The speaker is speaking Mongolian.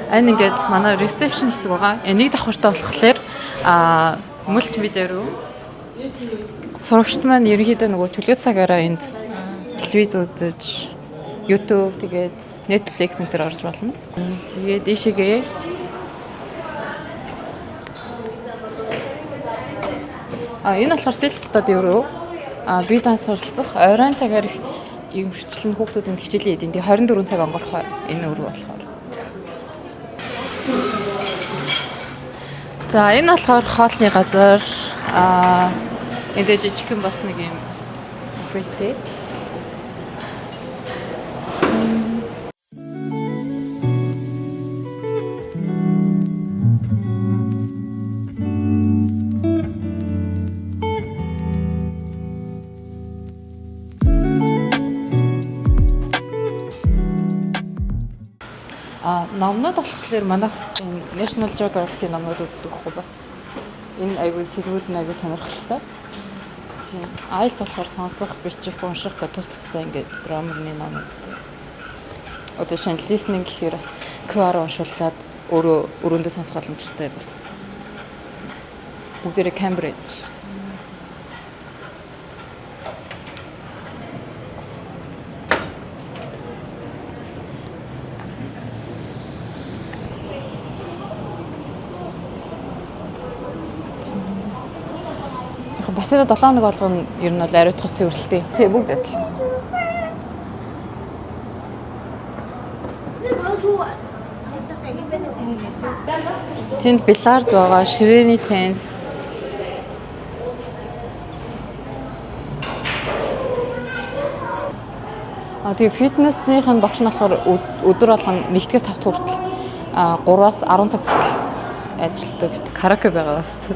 Энэ ингээд манай reception хэсэг байгаа. Нэг давхартай болохоор мультимедиа руу сурагчд маань ерөнхийдөө нөгөө төлөө цагаараа энд телевиз үзэж, YouTube тэгээд Netflix энэ төр орж болно. Тэгээд ийшээгээ энэ болохоор self study руу бие даанс суралцах ойрын цагаар юм хурцлын хүүхдүүдийн хичээлийн эдийн 24 цаг өнгөрөх энэ өрөө болохоор. За энэ болохоор хоолны газар энэ жижигхэн бас нэг юм буфеттэй. Номнууд болохоор манайх National Geographic-ийн номнууд үздэг хгүй бас. Энэ айгүй сэргүүд нь айгүй сонирхолтой. Тийм. IELTS болохоор сонсох, бичих, унших гэх тустай ингээд граммерны ном үздэг. Одоо шинэ listening гэхээр бас QR уншуулад өрөөндөө сонсох боломжтой бас. Бүгдээрээ Cambridge. Бас энэ 7 хоног болгоно ер нь бол ариутгах цэвэрлэлтэй. Тий бүгд адил. Тэнд биллиард байгаа, ширээний теннис. Тэгээ фитнесийн багш нь болохоор өдөр болгоно 1-ээс 5 хүртэл 3-аас 10 цаг хүртэл ажилладаг. Караоке байгаа бас.